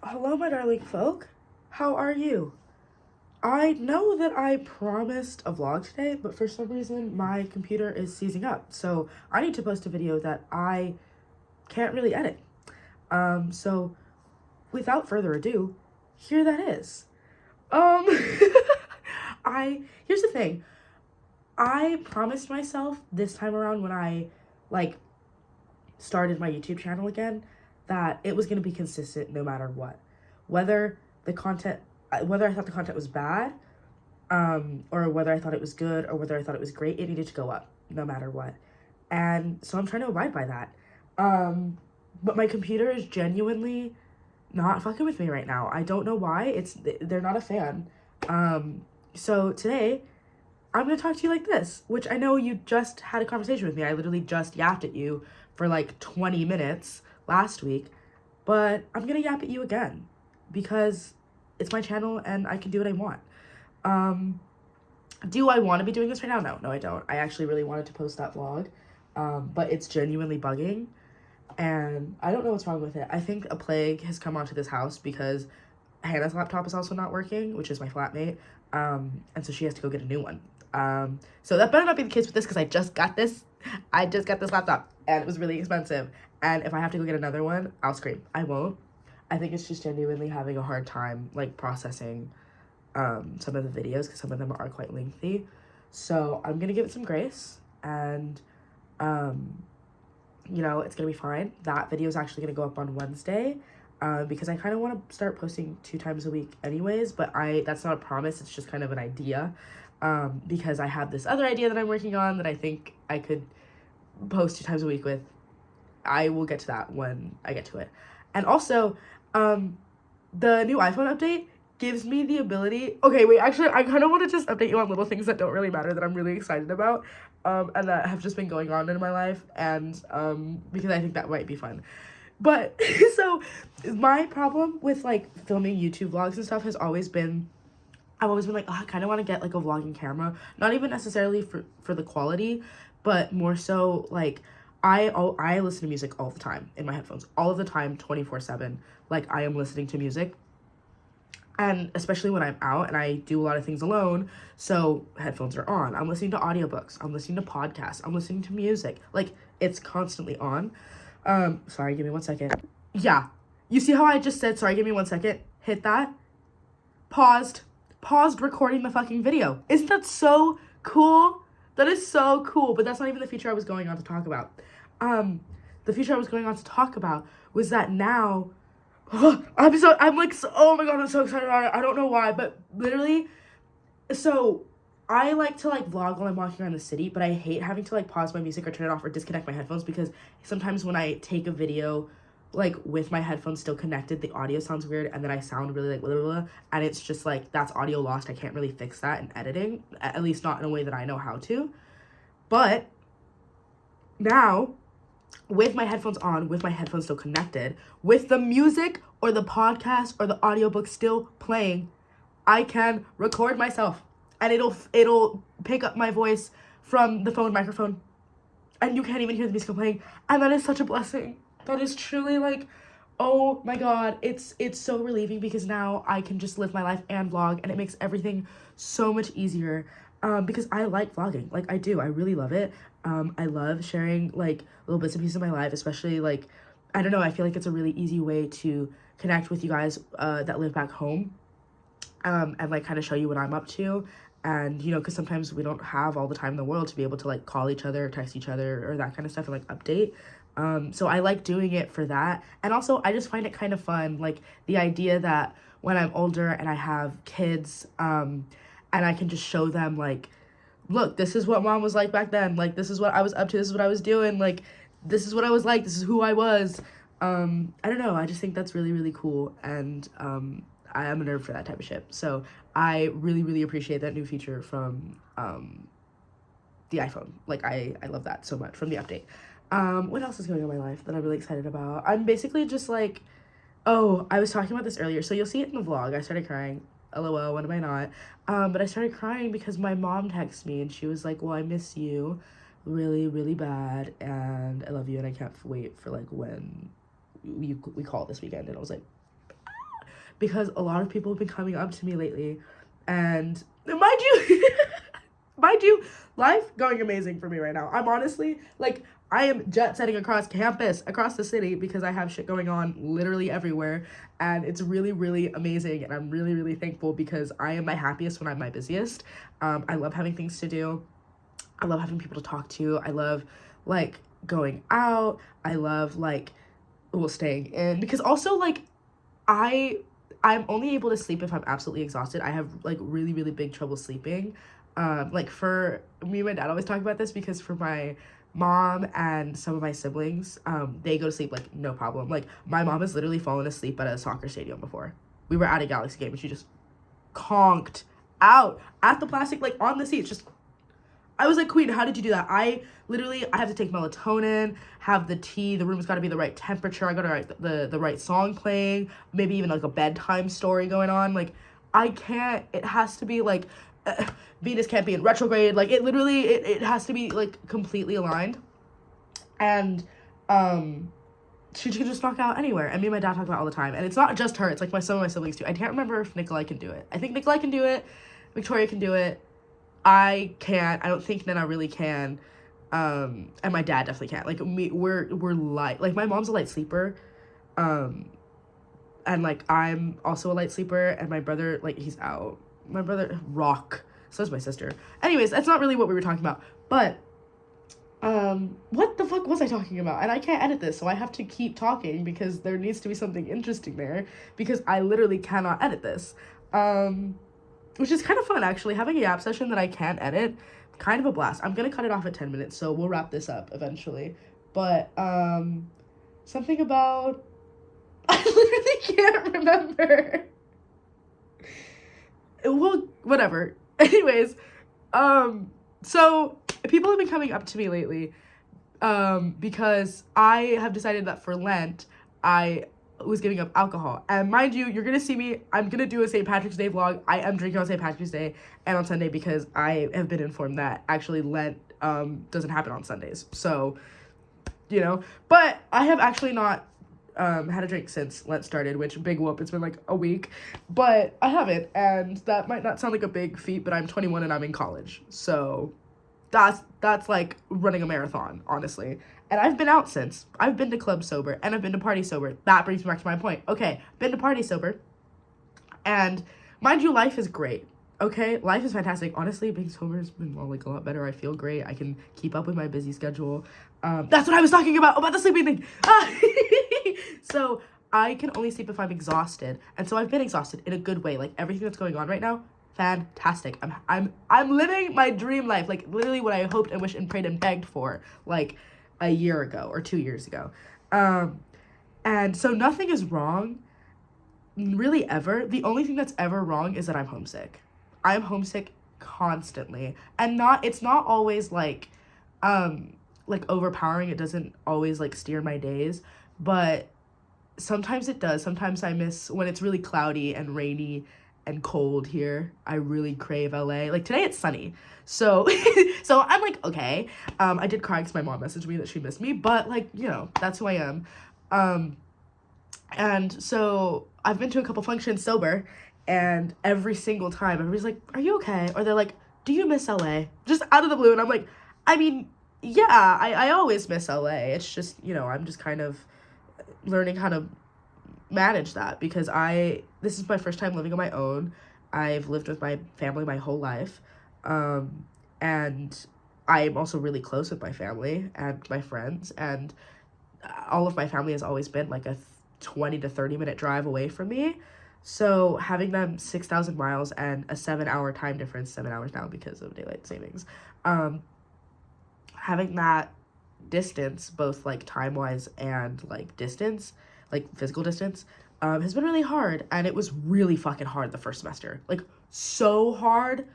Hello, my darling folk. How are you? I know that I promised a vlog today, but for some reason my computer is seizing up. So I need to post a video that I can't really edit. So without further ado, here that is. Um, here's the thing. I promised myself this time around when I, started my YouTube channel again that it was going to be consistent no matter what. Whether the content, whether I thought the content was bad, or whether I thought it was good, or whether I thought it was great, it needed to go up no matter what. And so I'm trying to abide by that. But my computer is genuinely not fucking with me right now. I don't know why. They're not a fan. So today I'm gonna talk to you like this, which I know you just had a conversation with me. I literally just yapped at you for like 20 minutes last week, but I'm gonna yap at you again because it's my channel and I can do what I want. Do I want to be doing this right now? No, I don't. I actually really wanted to post that vlog, but it's genuinely bugging and I don't know what's wrong with it. I think a plague has come onto this house because Hannah's laptop is also not working, which is my flatmate, and so she has to go get a new one. So that better not be the case with this because I just got this laptop and it was really expensive. And if I have to go get another one, I'll scream. I won't. I think it's just genuinely having a hard time, processing, some of the videos because some of them are quite lengthy. So I'm going to give it some grace and, it's going to be fine. That video is actually going to go up on Wednesday, because I kind of want to start posting 2 times a week anyways, but that's not a promise. It's just kind of an idea. Because I have this other idea that I'm working on that I think I could post 2 times a week with. I will get to that when I get to it. And also, the new iPhone update gives me the ability... Okay, wait, actually, I kind of want to just update you on little things that don't really matter that I'm really excited about, and that have just been going on in my life, and, because I think that might be fun. But, so, my problem with, filming YouTube vlogs and stuff has always been... I've always been like, oh, I kind of want to get, a vlogging camera. Not even necessarily for the quality, but more so, I listen to music all the time in my headphones. All of the time, 24/7. I am listening to music. And especially when I'm out and I do a lot of things alone, so headphones are on. I'm listening to audiobooks. I'm listening to podcasts. I'm listening to music. It's constantly on. Sorry, give me 1 second. Yeah. You see how I just said, sorry, give me 1 second? Hit that. Paused recording the fucking video. Isn't that so cool? That is so cool, but that's not even the feature I was going on to talk about. The feature I was going on to talk about was that now, oh my god, I'm so excited about it. I don't know why, but literally, so I like to vlog while I'm walking around the city, but I hate having to pause my music or turn it off or disconnect my headphones because sometimes when I take a video with my headphones still connected, the audio sounds weird, and then I sound really blah, blah, blah, and it's just that's audio lost. I can't really fix that in editing, at least not in a way that I know how to. But now, with my headphones on, with my headphones still connected, with the music or the podcast or the audiobook still playing, I can record myself, and it'll pick up my voice from the phone microphone, and you can't even hear the music playing, and that is such a blessing. That is truly oh my god, it's so relieving because now I can just live my life and vlog, and it makes everything so much easier, because I like vlogging. I do. I really love it. I love sharing, little bits and pieces of my life, especially, I don't know, I feel like it's a really easy way to connect with you guys, that live back home, and, kind of show you what I'm up to, and, because sometimes we don't have all the time in the world to be able to, call each other, text each other, or that kind of stuff, and, update. So I like doing it for that. And also, I just find it kind of fun, the idea that when I'm older and I have kids, and I can just show them, look, this is what mom was like back then. This is what I was up to. This is what I was doing. This is what I was like. This is who I was. I don't know. I just think that's really, really cool. And I am a nerd for that type of shit. So I really, really appreciate that new feature from the iPhone. I love that so much from the update. What else is going on in my life that I'm really excited about? I'm basically just oh, I was talking about this earlier, so you'll see it in the vlog. I started crying. LOL, when am I not? But I started crying because my mom texted me and she was like, well, I miss you really, really bad, and I love you, and I can't wait for when we call this weekend. And I was like, because a lot of people have been coming up to me lately, and mind you, mind you, life going amazing for me right now. I'm honestly, like, I am jet setting across campus, across the city, because I have shit going on literally everywhere, and it's really, really amazing, and I'm really, really thankful because I am my happiest when I'm my busiest. I love having things to do. I love having people to talk to. I love, like, going out. I love, like, well, staying in, because also, like, I'm only able to sleep if I'm absolutely exhausted. I have, like, really, really big trouble sleeping. Like, for me and my dad always talk about this, because for my mom and some of my siblings, they go to sleep, like, no problem. Like, my mom has literally fallen asleep at a soccer stadium before. We were at a Galaxy game, and she just conked out at the plastic, like, on the seats, just... I was like, Queen, how did you do that? I have to take melatonin, have the tea, the room's got to be the right temperature, I got to write the right song playing, maybe even, like, a bedtime story going on. Like, I can't, it has to be, like, Venus can't be in retrograde. Like, it literally, it has to be, like, completely aligned. And, she could just knock out anywhere. And me and my dad talk about it all the time. And it's not just her, it's, like, some of my siblings, too. I can't remember if Nikolai can do it. I think Nikolai can do it. Victoria can do it. I can't. I don't think Nana really can. And my dad definitely can't. Like, we're light. Like, my mom's a light sleeper. And, like, I'm also a light sleeper. And my brother, like, he's out. My brother, rock. So is my sister. Anyways, that's not really what we were talking about. But, what the fuck was I talking about? And I can't edit this, so I have to keep talking because there needs to be something interesting there. Because I literally cannot edit this. Which is kind of fun, actually. Having a yap session that I can't edit, kind of a blast. I'm gonna cut it off at 10 minutes, so we'll wrap this up eventually. But, something about... I literally can't remember. Well, whatever. Anyways, so people have been coming up to me lately, because I have decided that for Lent, I was giving up alcohol. And mind you, you're gonna see me, I'm gonna do a St. Patrick's Day vlog. I am drinking on St. Patrick's Day and on Sunday because I have been informed that actually Lent doesn't happen on Sundays. So, you know, but I have actually not had a drink since Lent started, which, big whoop, it's been like a week, but I haven't, and that might not sound like a big feat, but I'm 21 and I'm in college, so that's like running a marathon, honestly. And I've been out since. I've been to club sober, and I've been to party sober. That brings me back to my point. Okay, been to party sober, and mind you, life is great. Okay, life is fantastic. Honestly, being sober has been, well, like, a lot better. I feel great. I can keep up with my busy schedule. That's what I was talking about the sleeping thing. So I can only sleep if I'm exhausted, and so I've been exhausted in a good way. Like, everything that's going on right now, fantastic. I'm living my dream life, like, literally what I hoped and wished and prayed and begged for, like, a year ago or 2 years ago. And so nothing is wrong, really, ever. The only thing that's ever wrong is that I'm homesick. I'm homesick constantly, and it's not always like overpowering. It doesn't always, like, steer my days, but sometimes it does. Sometimes I miss when it's really cloudy and rainy and cold here. I really crave LA. Like, today it's sunny, so so I'm like, okay. I did cry because my mom messaged me that she missed me, but, like, you know, that's who I am. And so I've been to a couple functions sober, and every single time everybody's like, are you okay? Or they're like, do you miss LA? Just out of the blue. And I'm like, I mean, yeah, I always miss LA. It's just, you know, I'm just kind of learning how to manage that, because this is my first time living on my own. I've lived with my family my whole life, and I'm also really close with my family and my friends, and all of my family has always been like a 20 to 30 minute drive away from me. So having them 6,000 miles and a 7-hour time difference, 7 hours now because of daylight savings, having that distance, both, like, time-wise and, like, distance, like, physical distance, has been really hard. And it was really fucking hard the first semester. Like, so hard.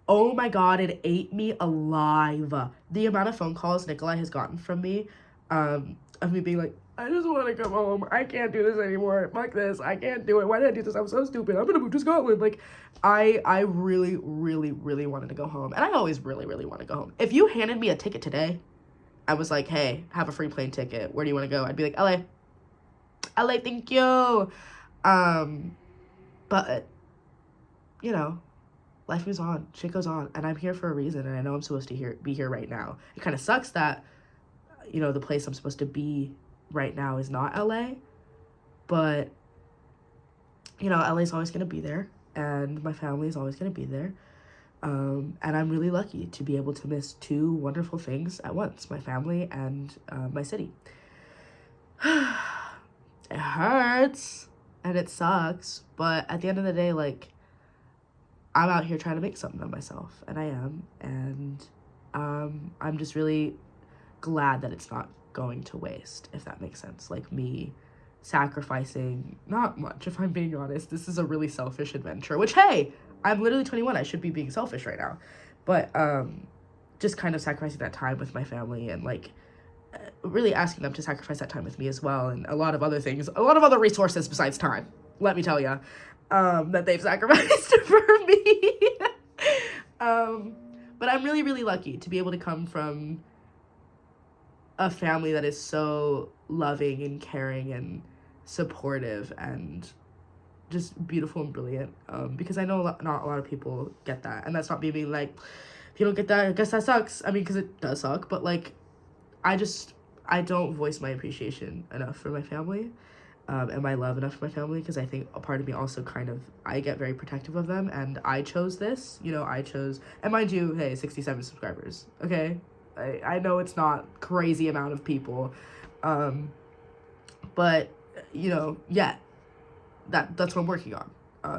Oh my god, it ate me alive. The amount of phone calls Nikolai has gotten from me, of me being like, I just want to come home. I can't do this anymore. Fuck this. I can't do it. Why did I do this? I'm so stupid. I'm gonna move to Scotland. Like, I really, really, really wanted to go home. And I always really, really want to go home. If you handed me a ticket today, I was like, hey, have a free plane ticket. Where do you want to go? I'd be like, LA. LA, thank you. But, you know, life moves on, shit goes on, and I'm here for a reason, and I know I'm supposed to be here right now. It kind of sucks that, you know, the place I'm supposed to be right now is not LA, but, you know, LA is always going to be there, and my family is always going to be there, and I'm really lucky to be able to miss two wonderful things at once, my family and my city. It hurts, and it sucks, but at the end of the day, like, I'm out here trying to make something of myself, and I am, and I'm just really glad that it's not going to waste, if that makes sense. Like, me sacrificing not much, if I'm being honest. This is a really selfish adventure, which, hey, I'm literally 21. I should be being selfish right now, but just kind of sacrificing that time with my family, and like really asking them to sacrifice that time with me as well, and a lot of other things, a lot of other resources besides time, let me tell you, that they've sacrificed for me. But I'm really, really lucky to be able to come from a family that is so loving and caring and supportive and just beautiful and brilliant, because I know not a lot of people get that, and that's not me being like, if you don't get that, I guess that sucks. I mean, because it does suck, but like, I don't voice my appreciation enough for my family, and my love enough for my family, because I think a part of me also kind of, I get very protective of them, and I chose this, you know, and mind you, hey, 67 subscribers, okay? I know it's not crazy amount of people, but, you know, yeah, that's what I'm working on,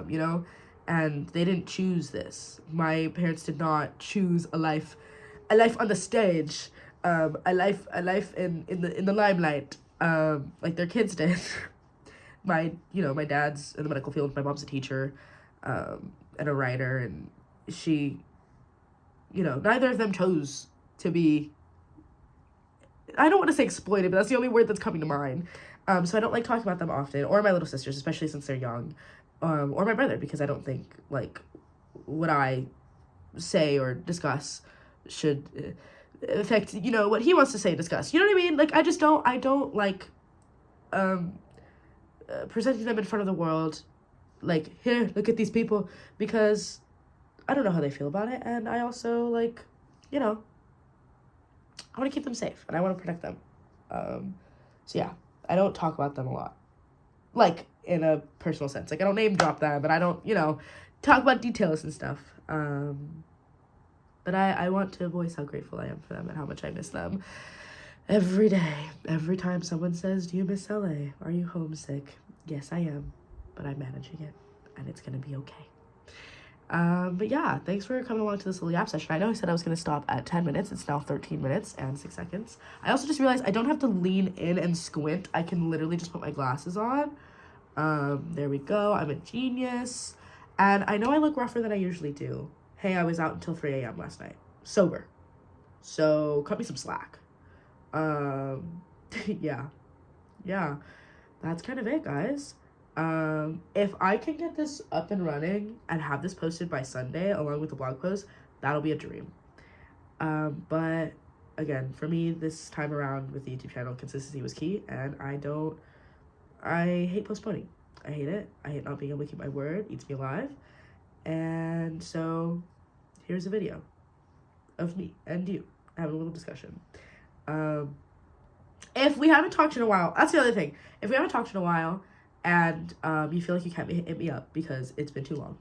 you know, and they didn't choose this. My parents did not choose a life on the stage, a life in the limelight, like their kids did. My dad's in the medical field, my mom's a teacher, and a writer, and she, you know, neither of them chose to be, I don't want to say exploited, but that's the only word that's coming to mind. So I don't like talking about them often, or my little sisters, especially since they're young, or my brother, because I don't think, like, what I say or discuss should affect, you know, what he wants to say and discuss. You know what I mean? Like, I don't like, presenting them in front of the world, like, here, look at these people, because I don't know how they feel about it, and I also, like, you know, I want to keep them safe, and I want to protect them. So yeah, I don't talk about them a lot, like, in a personal sense. Like, I don't name drop them, but I don't, you know, talk about details and stuff. But I want to voice how grateful I am for them and how much I miss them every day. Every time someone says, do you miss LA? Are you homesick? Yes, I am, but I'm managing it, and it's going to be okay. But yeah, thanks for coming along to this little yap session. I know I said I was going to stop at 10 minutes. It's now 13 minutes and 6 seconds. I also just realized I don't have to lean in and squint. I can literally just put my glasses on. There we go. I'm a genius. And I know I look rougher than I usually do. Hey, I was out until 3 a.m. last night. Sober. So, cut me some slack. Yeah. That's kind of it, guys. If I can get this up and running and have this posted by Sunday along with the blog post, that'll be a dream. But again, for me this time around with the YouTube channel, consistency was key, and I hate postponing. I hate it. I hate not being able to keep my word. It eats me alive. And so here's a video of me and you having a little discussion. If we haven't talked in a while, that's the other thing. If we haven't talked in a while, and you feel like you can't hit me up because it's been too long,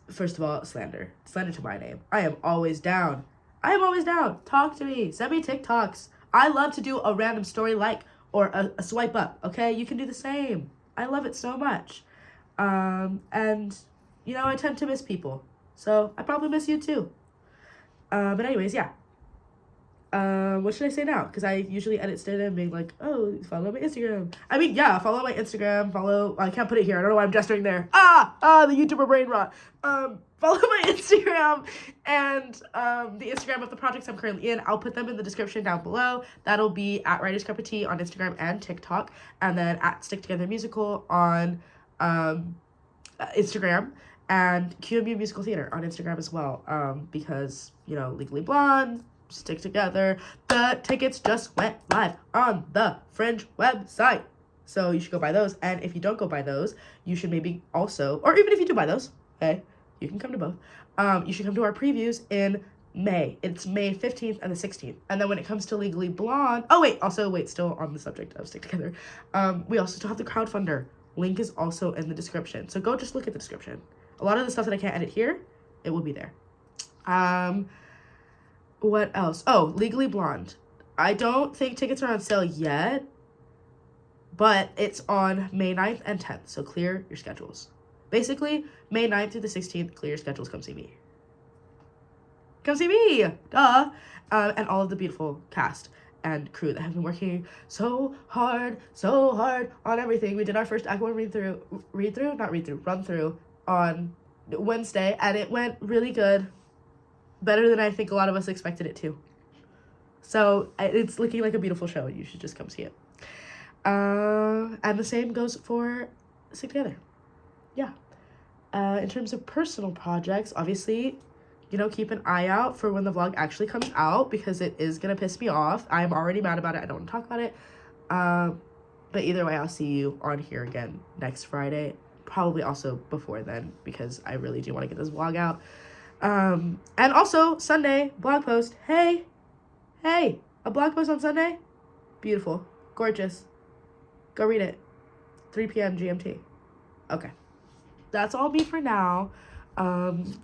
first of all, slander to my name. I am always down. Talk to me. Send me TikToks. I love to do a random story like, or a swipe up, okay? You can do the same. I love it so much. And, you know, I tend to miss people, so I probably miss you too. But anyways, yeah. What should I say now? Because I usually edit Instagram being like, oh, follow my Instagram. I mean, yeah, follow my Instagram, I can't put it here. I don't know why I'm gesturing there. The YouTuber brain rot. Follow my Instagram and, the Instagram of the projects I'm currently in. I'll put them in the description down below. That'll be at Writer's Cup of Tea on Instagram and TikTok. And then at Stick Together Musical on, Instagram. And QMU Musical Theater on Instagram as well. Because, you know, Legally Blonde, Stick Together. The tickets just went live on the Fringe website. So you should go buy those. And if you don't go buy those, you should maybe also, or even if you do buy those, okay, you can come to both. You should come to our previews in May. It's May 15th and the 16th. And then when it comes to Legally Blonde, still on the subject of Stick Together. We also still have the crowdfunder. Link is also in the description. So go just look at the description. A lot of the stuff that I can't edit here, it will be there. What else? Oh, Legally Blonde. I don't think tickets are on sale yet, but it's on May 9th and 10th, so clear your schedules. Basically, May 9th through the 16th, clear your schedules, come see me. Come see me! Duh! And all of the beautiful cast and crew that have been working so hard on everything. We did our first Act 1 run through on Wednesday, and it went really good. Better than I think a lot of us expected it to. So it's looking like a beautiful show. You should just come see it. And the same goes for Stick Together. Yeah. In terms of personal projects, obviously, you know, keep an eye out for when the vlog actually comes out, because it is going to piss me off. I'm already mad about it. I don't want to talk about it. But either way, I'll see you on here again next Friday. Probably also before then, because I really do want to get this vlog out. And also, Sunday, blog post. Hey, a blog post on Sunday? Beautiful. Gorgeous. Go read it. 3 p.m. GMT. Okay. That's all me for now.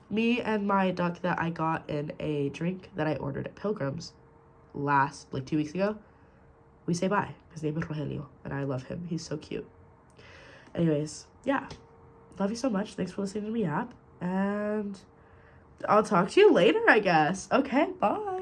Me and my duck that I got in a drink that I ordered at Pilgrim's 2 weeks ago, we say bye. His name is Rogelio, and I love him. He's so cute. Anyways, yeah. Love you so much. Thanks for listening to me yap. And I'll talk to you later, I guess. Okay, bye.